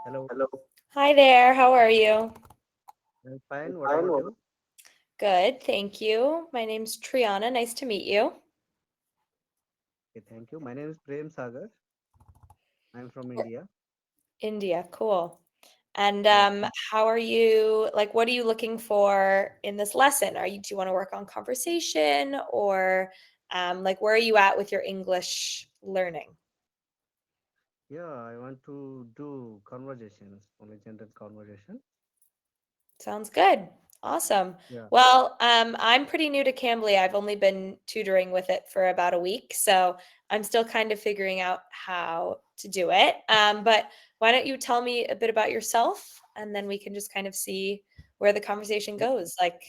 Hello, Hi there, how are you? I'm fine. What about you? Good, thank you. My name's Triana. Nice to meet you. Okay, thank you. My name is Prem Sagar. I'm from India. India, cool. And Yeah, how are you? Like, what are you looking for in this lesson? Do you want to work on conversation or like where are you at with your English learning? yeah. I want to do conversations, only general conversation. Sounds good. Awesome. Yeah. Well, I'm pretty new to Cambly. I've only been tutoring with it for about a week, so I'm still kind of figuring out how to do it. But why don't you tell me a bit about yourself, and then we can just kind of see where the conversation Yeah. goes, like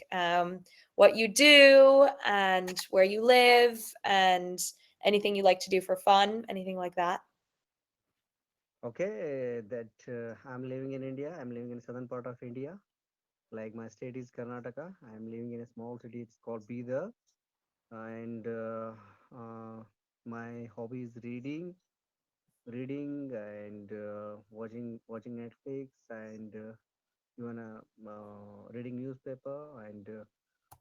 what you do and where you live, and anything you like to do for fun, anything like that. Okay. That I'm living in India. I'm living in southern part of India. Like my state is Karnataka. I'm living in a small city. It's called Bidar. And my hobby is reading and watching Netflix and even reading newspaper and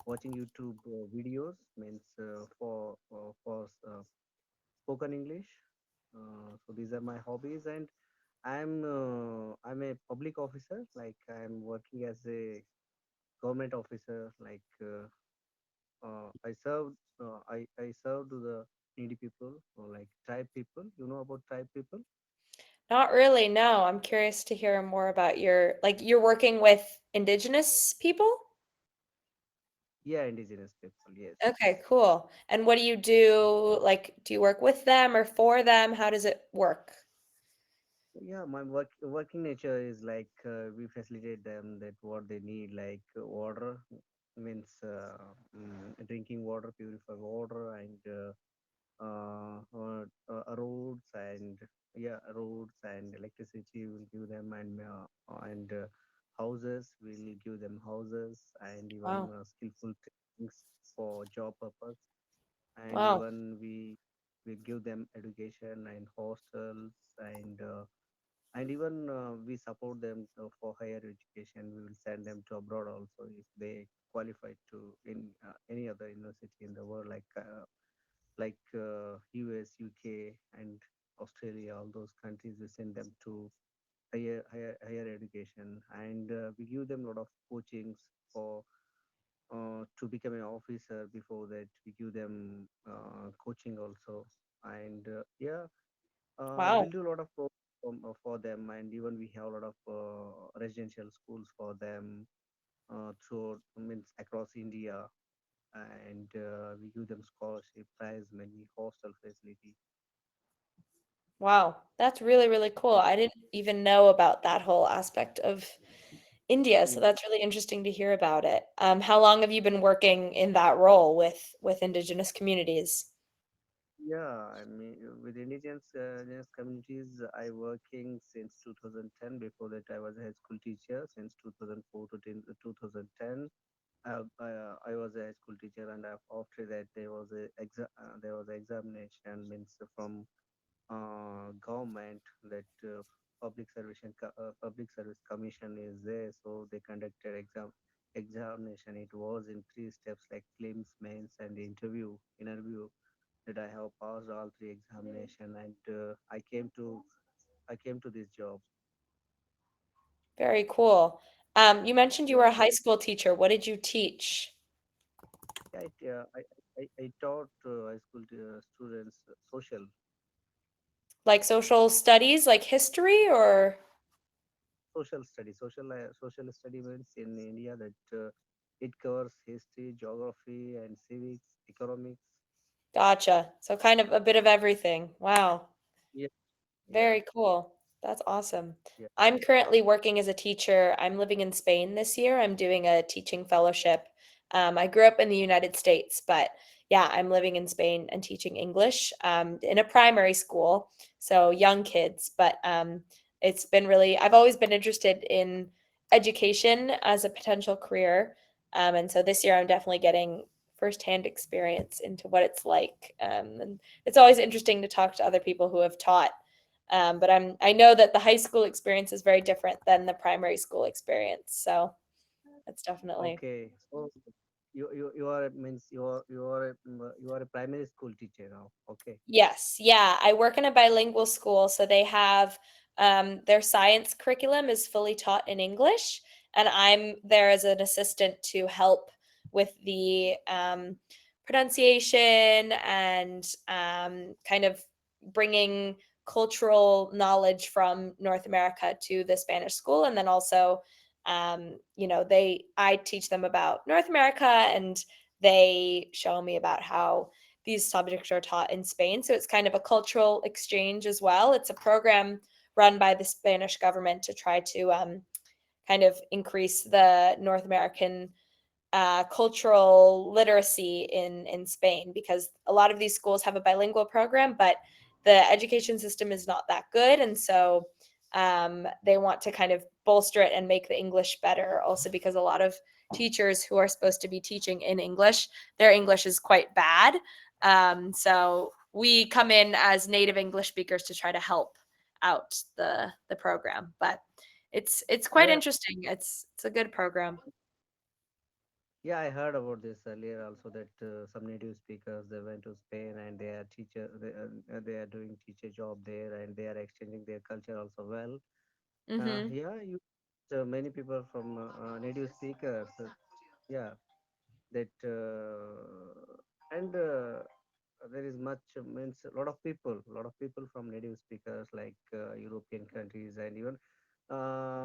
watching YouTube videos means for spoken English. So these are my hobbies, and I'm a public officer. Like I'm working as a government officer. I serve to the needy people or like tribe people. You know about tribe people? Not really, no. I'm curious to hear more about you're working with indigenous people? Yeah, indigenous people. Yes. Okay, cool. And what do you do? Like, do you work with them or for them? How does it work? Yeah, my working nature is like we facilitate them that what they need, like water means drinking water, purified water, and roads and yeah, roads and electricity will give them, and houses will give them houses, and even Wow. skillful things for job purpose, and Wow. even we give them education and hostels and even we support them for higher education. We will send them to abroad also if they qualify to in any other university in the world, like US, UK, and Australia. All those countries we send them to higher education, and we give them a lot of coachings for to become an officer. Before that, we give them coaching also, and we'll Wow. do a lot of for them, and even we have a lot of residential schools for them throughout means across India, and we give them scholarship, prize money, hostel facility. Wow. That's really, really cool. Yeah, I didn't even know about that whole aspect of India, so yeah, that's really interesting to hear about it. How long have you been working in that role with indigenous communities? yeah. I mean, with indigenous communities, I working since 2010. Before that, I was a high school teacher since 2004 to 2010. I was a high school teacher, and after that there was examination means from government that public service commission is there, so they conducted examination. It was in three steps like claims, mains, and interview that I have passed all three examination, and I came to this job. Very cool. You mentioned you Yeah, were a high school teacher. What did you teach? yeah. I taught high school students Like social studies, like history or social study means in India that it covers history, geography, and civics, economics. gotcha. So kind of a bit of everything. Wow. Yeah, yeah, Very cool. That's awesome. yeah. I'm currently working as a teacher. I'm living in Spain this year. I'm doing a teaching fellowship. I grew up in the United States, but yeah, I'm living in Spain and teaching English in a primary school, so young kids. But it's been really, I've always been interested in education as a potential career. And so this year I'm definitely getting firsthand experience into what it's like. And it's always interesting to talk to other people who have taught But I know that the high school experience is very different than the primary school experience. So that's definitely. Okay, so you are means you are a primary school teacher now. Okay. Yes, yeah. I work in a bilingual school, so they have their science curriculum is fully taught in English, and I'm there as an assistant to help with the pronunciation and kind of bringing cultural knowledge from North America to the Spanish school, and then also, they I teach them about North America, and they show me about how these subjects are taught in Spain. So it's kind of a cultural exchange as well. It's a program run by the Spanish government to try to kind of increase the North American cultural literacy in Spain, because a lot of these schools have a bilingual program, but the education system is not that good, and so they want to kind of bolster it and make the English better. Also, because a lot of teachers who are supposed to be teaching in English, their English is quite bad. So we come in as native English speakers to try to help out the program, but it's quite Yeah, interesting. It's a good program. yeah, I heard about this earlier also that some native speakers they went to Spain and they are doing teacher job there and they are exchanging their culture also well. Hmm. Yeah, you many people from native speakers. Yeah, that and there is much means a lot of people from native speakers like European countries and even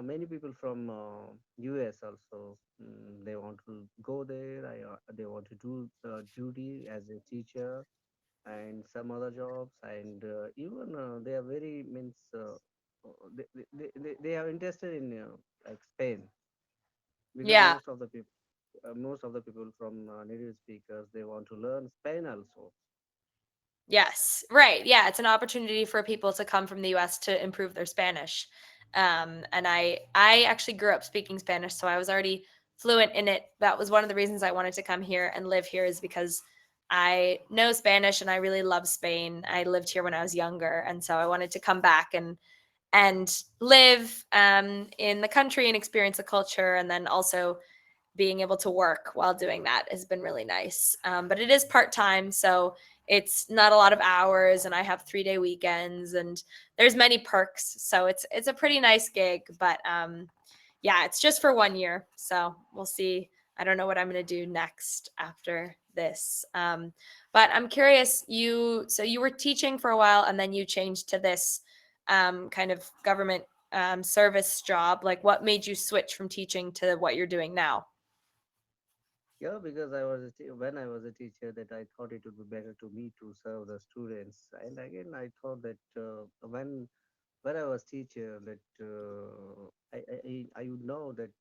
many people from US also. They want to go there. They want to do duty as a teacher and some other jobs and even they are very means they are interested in like Spain because Yeah. most of the people from native speakers they want to learn Spain also. Yes. Right. Yeah. It's an opportunity for people to come from the US to improve their Spanish. And I actually grew up speaking Spanish, so I was already fluent in it. That was one of the reasons I wanted to come here and live here, is because I know Spanish and I really love Spain. I lived here when I was younger, and so I wanted to come back and live in the country and experience the culture, and then also being able to work while doing that has been really nice. But it is part time, so it's not a lot of hours, and I have 3 day weekends, and there's many perks. So it's a pretty nice gig, but yeah, it's just for 1 year, so we'll see. I don't know what I'm going to do next after this. But I'm curious. You were teaching for a while, and then you changed to this kind of government service job. Like, what made you switch from teaching to what you're doing now? Yeah, because when I was a teacher, that I thought it would be better to me to serve the students. And again, I thought that when I was teacher, that I would know that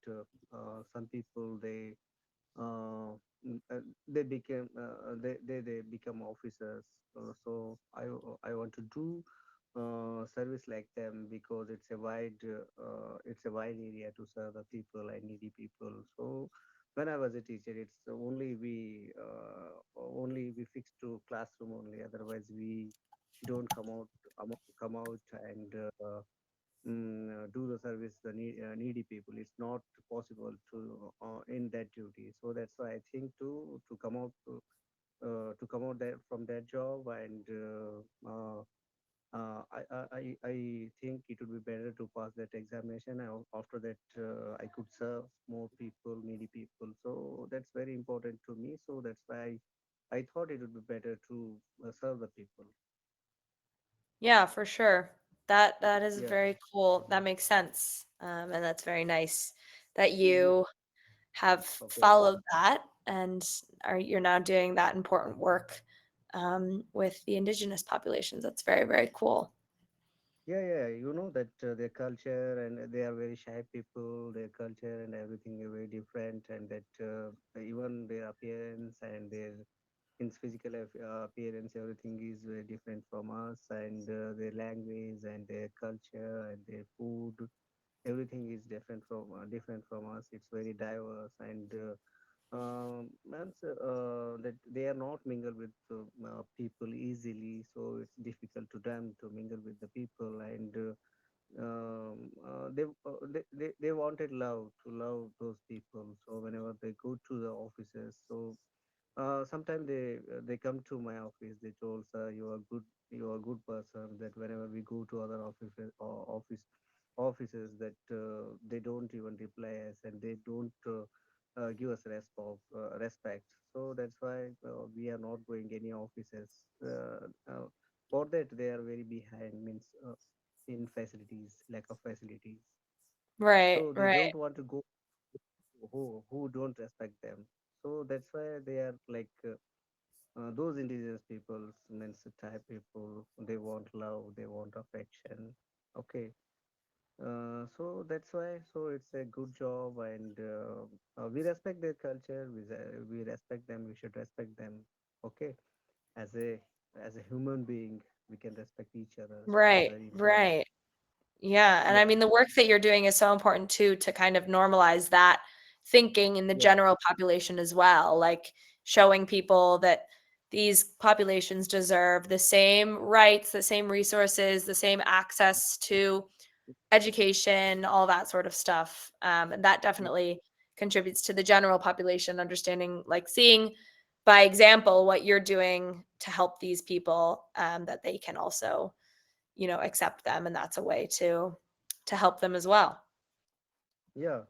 some people they became they become officers. So I want to do service like them because it's a wide area to serve the people and needy people. So when I was a teacher, it's only we fixed to classroom only. Otherwise, we don't come out and do the service the needy people. It's not possible to in that duty. So that's why I think to come out there from that job and I think it would be better to pass that examination. After that, I could serve more people, needy people. So that's very important to me. So that's why I thought it would be better to serve the people. Yeah, for sure. That is Yeah. very cool. That makes sense. And that's very nice that Mhm. you have Okay. followed that and you're now doing that important work with the indigenous populations. That's very, very cool. Yeah, yeah, you know that their culture and they are very shy people. Their culture and everything is very different, and that even their appearance and their in physical appearance, everything is very different from us, and their language and their culture and their food, everything is different from us. It's very diverse, and means that they are not mingle with people easily, so it's difficult to them to mingle with the people, and they wanted love to love those people. So whenever they go to the offices, so sometimes they come to my office. They told, sir, you are a good person. That whenever we go to other offices, that they don't even reply us and they don't give us respect. So that's why we are not going any offices. For that, they are very behind. Means in facilities, lack of facilities. Right, So they right, don't want to go who don't respect them. So that's why they are like. Those indigenous peoples means the type people, they want love, they want affection. Okay. So that's why, so it's a good job, and we respect their culture, we respect them, we should respect them. Okay. as a as a human being, we can respect each other. It's right, very important. right. Yeah, and I Yeah. mean, the work that you're doing is so important too to kind of normalize that thinking in the Yeah. general population as well, like showing people that these populations deserve the same rights, the same resources, the same access to education, all that sort of stuff. And that definitely contributes to the general population understanding, like seeing by example what you're doing to help these people, that they can also, accept them, and that's a way to help them as well. Yeah,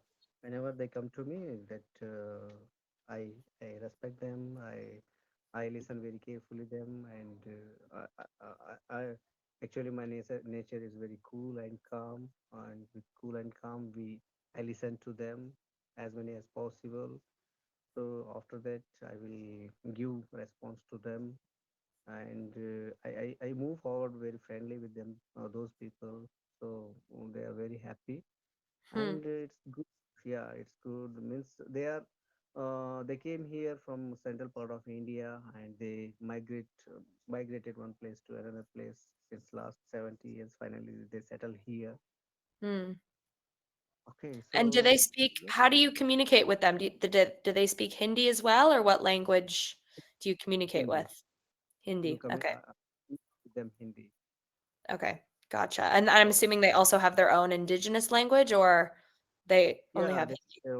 whenever they come to me, that I I respect them. I listen very carefully them, and actually my nature is very cool and calm, and with cool and calm I listen to them as many as possible. So after that, I will give response to them, and I move forward very friendly with them, those people. So they are very happy, Hmm. and it's good. Yeah, it's good. Means they came here from central part of India, and they migrated one place to another place since last 70 years. Finally they settle here. Hmm. Okay, And do they so speak, yeah, how do you communicate with them? Do they speak Hindi as well, or what language do you communicate Hindi. with? You Hindi. come Okay. with them Hindi. Okay. Gotcha. And I'm Oh, assuming they also have their own indigenous language, or they only yeah, have Hindi? they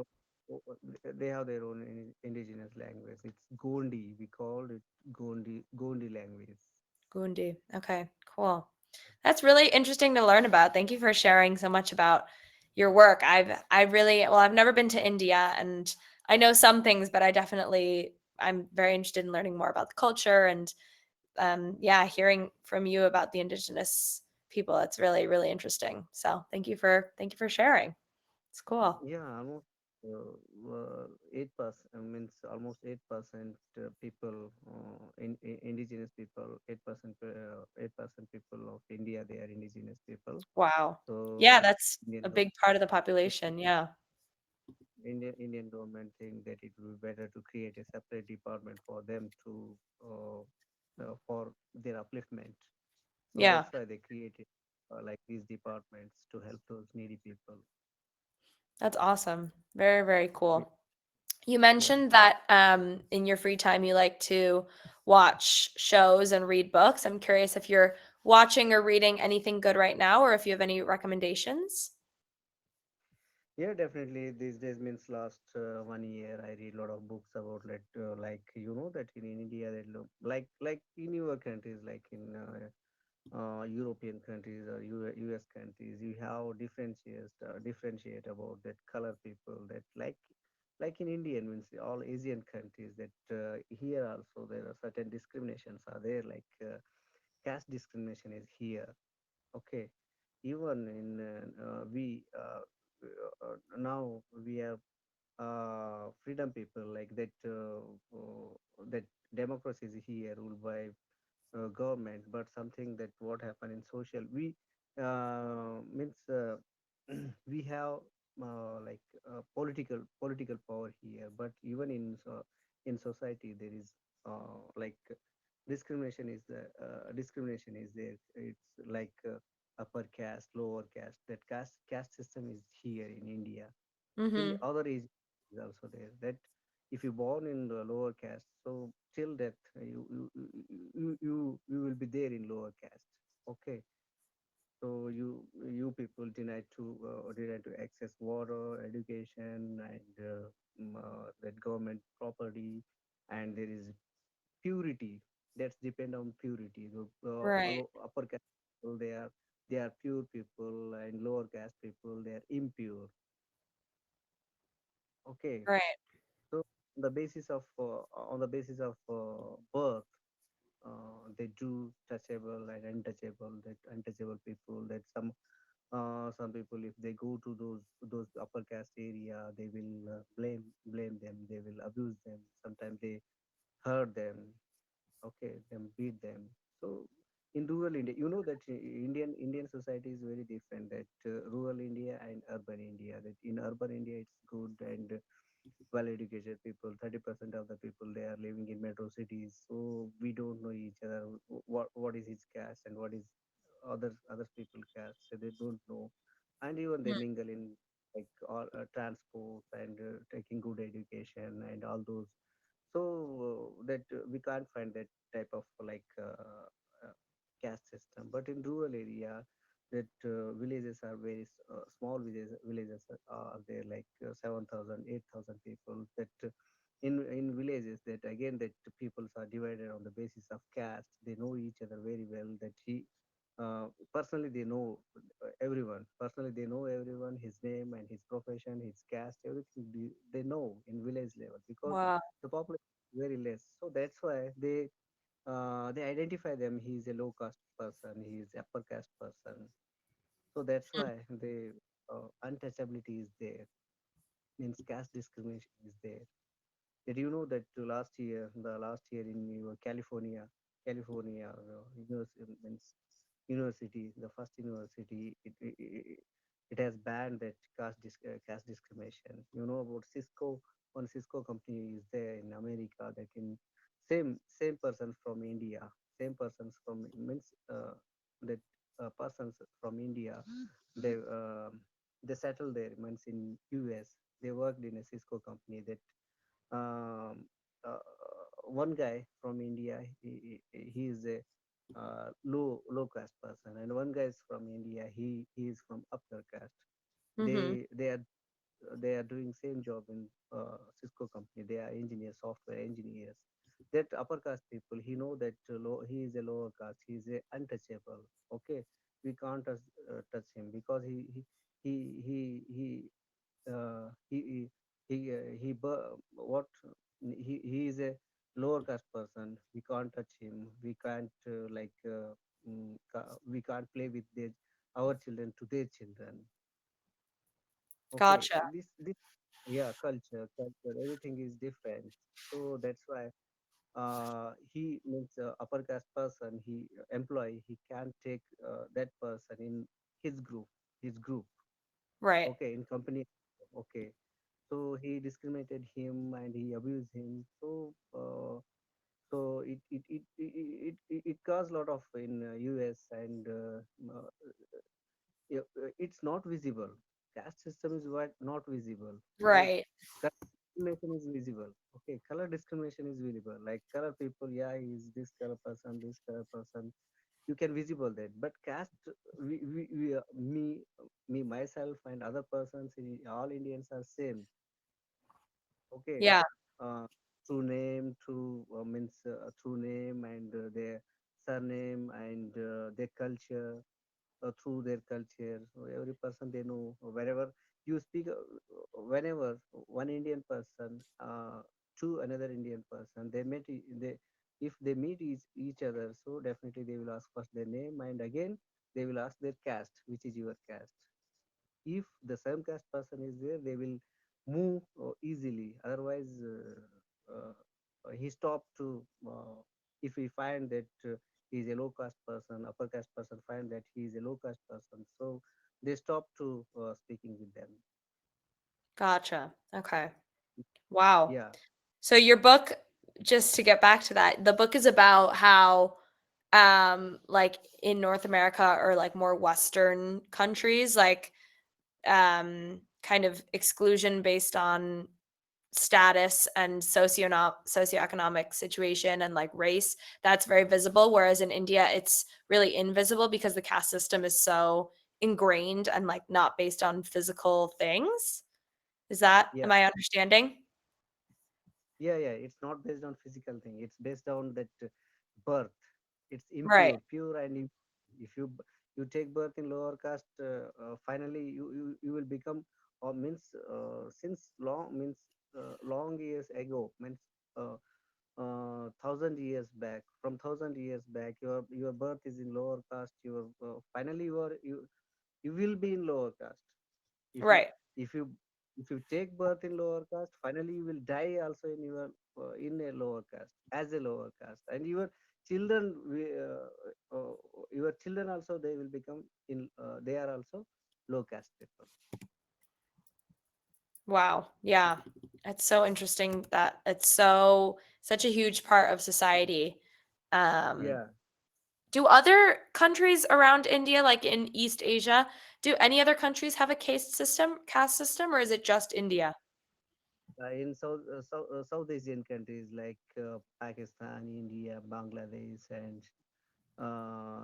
they have their own indigenous language. It's Gondi. We call it Gondi language. Gundi. Okay, cool. That's really interesting to learn about. Thank you for sharing so much about your work. I've never been to India, and I know some things, but I'm very interested in learning more about the culture and, yeah, hearing from you about the indigenous people. It's really, really interesting. So thank you for sharing. It's cool. Yeah, almost 8%, means almost 8% people, indigenous people, 8% people of India, they are indigenous people. Wow. So Yeah, that's Indian a gov- big part of the population. Yeah. Indian government think that it will be better to create a separate department for them to for their upliftment. So Yeah. that's why they created like these departments to help those needy people. That's awesome. Very, very Y- cool. You Yeah. mentioned that, in your free time you like to watch shows and read books. I'm curious if you're watching or reading anything good right now, or if you have any recommendations. Yeah, definitely. These days means last 1 year, I read a lot of books about like that in India, like in your countries, like in European countries or US countries, you have differentiate about that color people that like in Indian means all Asian countries that here also there are certain discriminations are there, like caste discrimination is here. Okay, even in now we have freedom people like that that democracy is here ruled by government, but something that what happened in social we means we have like political power here, but even in society there is like discrimination is there. It's like upper caste, lower caste. That caste system is here in India. In Mhm. other regions is also there. That if you born in the lower caste, so till death you will be there in lower caste. Okay, so you people denied to access water, education, and that government property, and there is purity. That's depend on purity. The Right. upper caste people, they are pure people, and lower caste people, they are impure. Okay, Right. so on the basis of birth, they do touchable and untouchable. That untouchable people, that some people, if they go to those upper caste area, they will blame them, they will abuse them, sometimes they hurt them. Okay, them beat them. So in rural India, you know that Indian society is very different, that rural India and urban India. That in urban India it's good and well educated people, 30% of the people they are living in metro cities, so we don't know each other, what is his caste and what is other people caste, so they don't know. And even they Mm. mingle in like all transport and taking good education and all those. So that we can't find that type of like caste system. But in rural area, that villages are very small villages are there, like 7,000 people, that in villages, that again, that peoples are divided on the basis of caste. They know each other very well, that he personally they know everyone, personally they know everyone, his name and his profession, his caste, everything they know in village level, because Wow. the population is very less. So that's why they identify them, he is a low caste person, he is upper caste person. So that's Mm. why they untouchability is there, means caste discrimination is there. Did you know that the last year in California, means university, the first university, it has banned that caste discrimination. You know about Cisco? One Cisco company is there in America, that in same persons from India, same persons from means that persons from India, they they settled there, means in US. They worked in a Cisco company. That um, one guy from India, he is a low caste person, and one guy is from India, he is from upper caste. Mhm. They are doing same job in Cisco company. They are engineers, software engineers. That upper caste people, he know that he is a lower caste. He is a untouchable. Okay, we can't touch him, because he what he is a lower caste person. We can't touch him. We can't we can't play with our children to their children. Okay, Gotcha. this yeah, culture, everything is different. So that's why he means upper caste person, he employee, he can take that person in his group. Right. Okay, in company. Okay, so he discriminated him and he abused him. So it caused a lot of in US, and it's not visible. Caste system is what not visible, right? Right. Color discrimination is visible. Okay, color discrimination is visible. Like color people, yeah, he's this color person, this color person. You can visible that. But caste, me myself and other persons, all Indians are same. Okay, Yeah. uh, through name, through name and their surname and their culture, through their culture. So every person they know, wherever you speak, whenever one Indian person to another Indian person, they if they meet each other, so definitely they will ask first their name, and again they will ask their caste, which is your caste. If the same caste person is there, they will move easily. Otherwise he stopped to if we find that he is a low caste person, upper caste person find that he is a low caste person, so they stop to speaking with them. Gotcha. Okay. Wow. Yeah. So your book, just to get back to that, the book is about how like in North America or like more Western countries, like kind of exclusion based on status and socioeconomic situation and like race, that's very visible, whereas in India it's really invisible because the caste system is so ingrained and like not based on physical things. Is that, Yeah, am I understanding? yeah. It's not based on physical thing. It's based on that birth. It's Right, impure, pure, and if you take birth in lower caste, finally you will become, or means since long, means long years ago, means uh, 1,000 years back. From 1,000 years back, your birth is in lower caste. Your finally you will be in lower caste. if you right. if you if you take birth in lower caste, finally you will die also in your in a lower caste, as a lower caste, and children uh, your children also, they will become in they are also low caste people. Wow. Yeah. It's so interesting that it's so such a huge part of society. Um, Yeah. do other countries around India, like in East Asia, do any other countries have a caste system, or is it just India? In South Asian countries like Pakistan, India, Bangladesh, and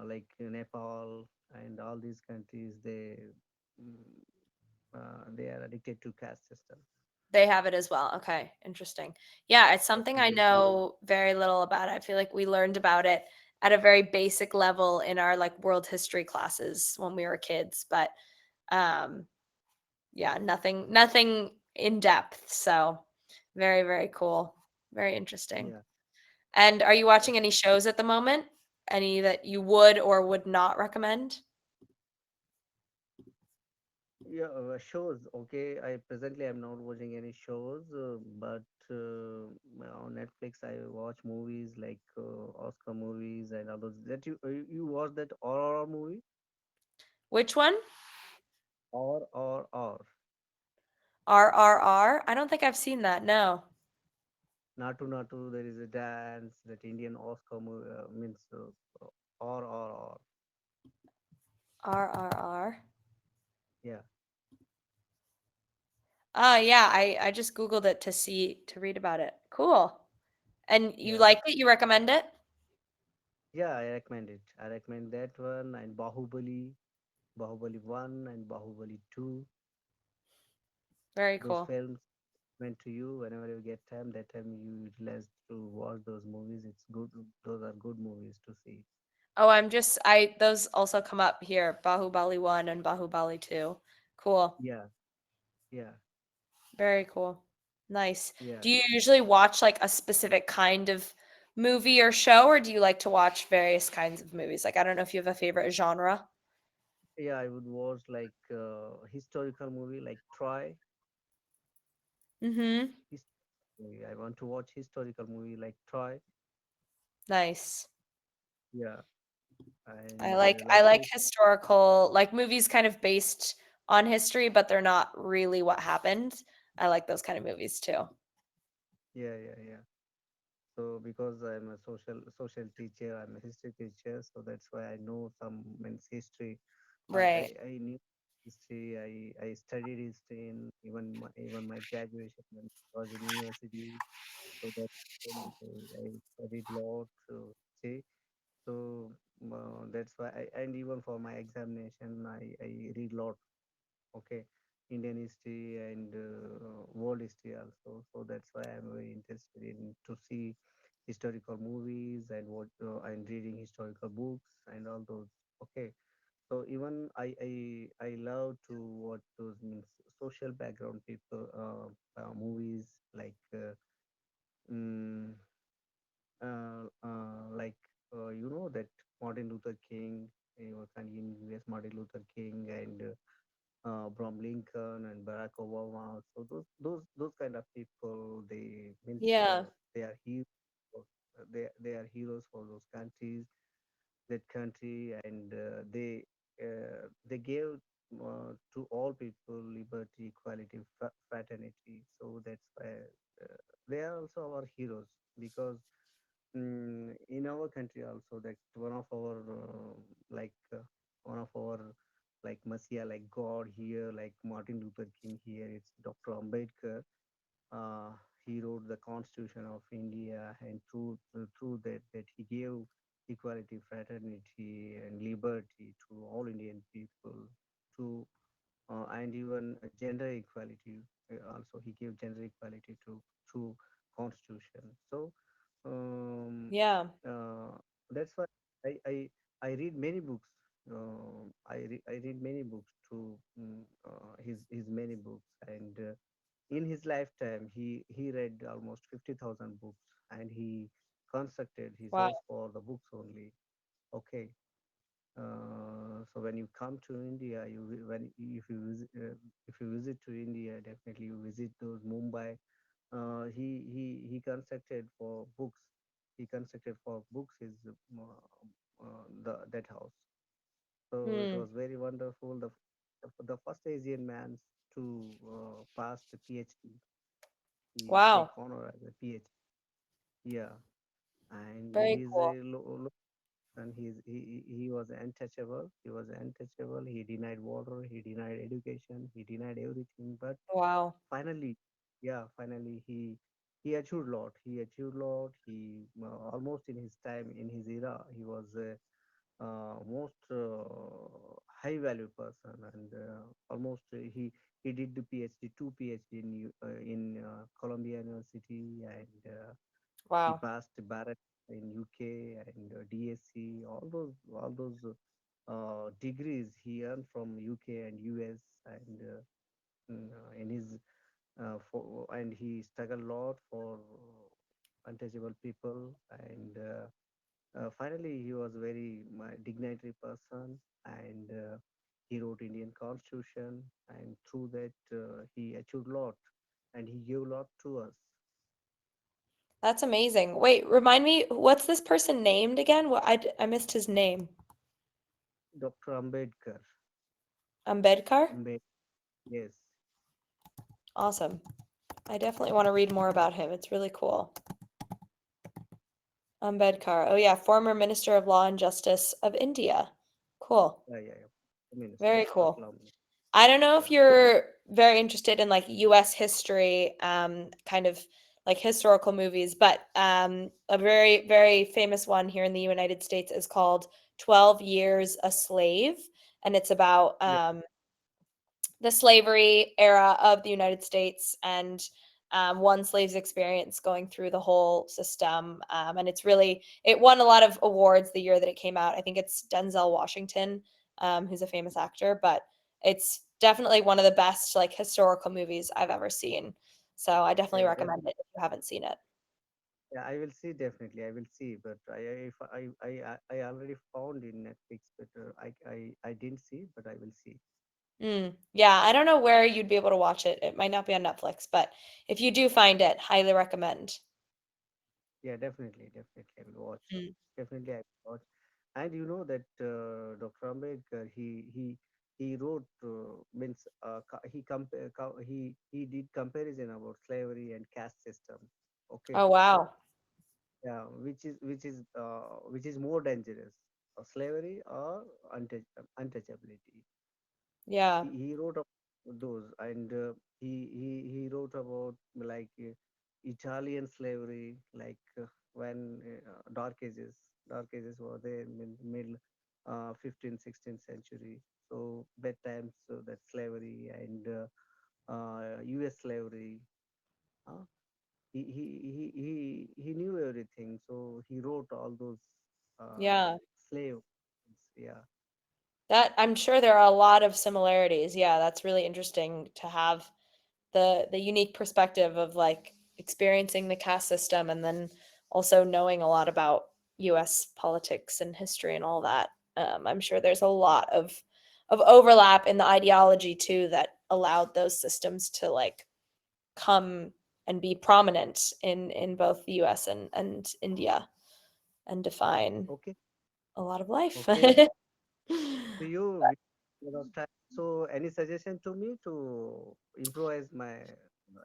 like Nepal, and all these countries, mm, they are addicted to caste system. They have it as well. Okay, interesting. Yeah, it's Yes, something I Indian. know very little about. I feel like we learned about it at a very basic level in our like world history classes when we were kids, but um yeah, nothing in depth. So very, very cool. Very interesting. Yeah. And are you watching Uh, any shows at the moment? Any that you would or would not recommend? yeah, shows. Okay, I presently I'm not watching any shows, but on Netflix I watch movies like Oscar movies and others. That you watch that horror movie, Which one? or RRR? I don't think I've seen that. No. Natu Natu. There is a dance, that Indian Oscar movie, means or RRR. yeah, Yeah, I just Googled it to read about it. Cool. And you yeah, like it? You recommend it? yeah. I recommend it. I recommend that one, and Bahubali 1 and Bahubali 2. Very Those cool. films meant to you whenever you get time. That time you utilize to watch those movies. It's good. Those are good movies to see. Oh, I those also come up here. Bahubali 1 and Bahubali 2. Cool. Yeah, yeah, Very cool. Nice. yeah, Do you usually watch like a specific kind of movie or show, or do you like to watch various kinds of movies? Like, I don't know if you have a favorite genre. yeah. I would watch like historical movie like Troy. Mm-hmm. I want to watch historical movie like Troy. Nice. Yeah, I and like I like like historical like movies kind of based on history, but they're not really what happened. I like those kind of movies too. yeah, yeah, yeah. So because I'm a social teacher, I'm a history teacher, so that's why I know some means history. Right. I knew history. I studied history in even my graduation when I was in university. So that I studied lot. So see, so that's why and even for my examination, I read lot. Okay, Indian history and world history also. So that's why I'm very interested in to see historical movies and what and reading historical books and all those. Okay, so even I love to watch those means social background people movies like mm, like that Martin Luther King, Canadian US Martin Luther King, and Abraham Lincoln and Barack Obama. So those kind of people, they means Yeah. they are heroes. They are heroes for those countries, that country, and they gave to all people liberty, equality, fraternity. So that's why they are also our heroes, because in our country also, that one of our like one of our like messiah, like god here, like Martin Luther King here, it's Dr. Ambedkar. uh, he wrote the Constitution of India, and through that he gave equality, fraternity, and liberty to all Indian people, to and even gender equality. Also, he gave gender equality to through Constitution. So um, Yeah. uh, that's why I, I I read many books. I read many books to his many books, and in his lifetime he read almost 50,000 books, and he constructed his Wow. house for the books only. Okay, so when you come to India, when if you visit to India, definitely you visit those Mumbai. He constructed for books. He constructed for books his that house. So it Hmm. was very wonderful. The first Asian man to pass the PhD. He take Wow. honor as a PhD. Yeah, and Very cool. and he was untouchable. He was untouchable. He denied water. He denied education. He denied everything. But Wow. finally, yeah, finally he achieved a lot. He achieved a lot. He almost in his time, in his era, he was most high value person, and almost he did the PhD, two PhD in Columbia University, and he Wow. passed Barrett in UK, and DSC, all those degrees he earned from UK and US, and in his and he struggled a lot for untouchable people, and finally he was very dignitary person, and he wrote Indian Constitution, and through that he achieved a lot, and he gave a lot to us. That's amazing. Wait, remind me, what's this person named again? I missed his name. Dr. Ambedkar. Ambedkar? Ambed, yes. Awesome. I definitely want to read more about him. It's really cool. Ambedkar. Oh yeah, former Minister of Law and Justice of India. Cool. Yeah. Prime Minister, Very first cool. law minister. I don't know if Yeah. you're very interested in like US history, kind of like historical movies, but a very, very famous one here in the United States is called 12 Years a Slave. And it's about Yeah. the slavery era of the United States and one slave's experience going through the whole system. And it's really, it won a lot of awards the year that it came out. I think it's Denzel Washington, who's a famous actor, but it's definitely one of the best like historical movies I've ever seen. So I definitely Yeah, recommend definitely. it if you haven't seen it. Yeah, I will see, definitely. I will see, but if I already found in Netflix, but I didn't see, but I will see. Yeah, I don't know where you'd be able to watch it. It might not be on Netflix, but if you do find it, highly recommend. Yeah, definitely I will watch. Mm. Definitely I will watch. And you know that Dr. Ambedkar, he wrote means he did comparison about slavery and caste system. Okay, Oh, wow. yeah, which is more dangerous, slavery or untouchability. Yeah. He wrote about those, and he wrote about like Italian slavery, like when dark ages were there in the middle 15th 16th century. So that times, so that slavery, and US slavery, uh, he knew everything, so he wrote all those Yeah. slave. Yeah. That I'm sure there are a lot of similarities. Yeah, that's really interesting to have the unique perspective of like experiencing the caste system and then also knowing a lot about US politics and history and all that. I'm sure there's a lot of overlap in the ideology too that allowed those systems to like come and be prominent in both the US and India and define Okay. a lot of life. Okay. To you, so any suggestion to me to improvise my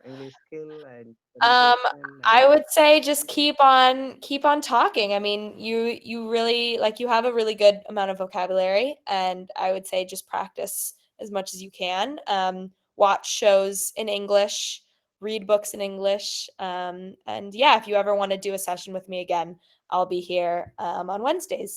English skill and Um, communication and I would say just keep on talking. I mean, you really like you have a really good amount of vocabulary, and I would say just practice as much as you can. Watch shows in English, read books in English. And yeah, if you ever want to do a session with me again, I'll be here on Wednesdays.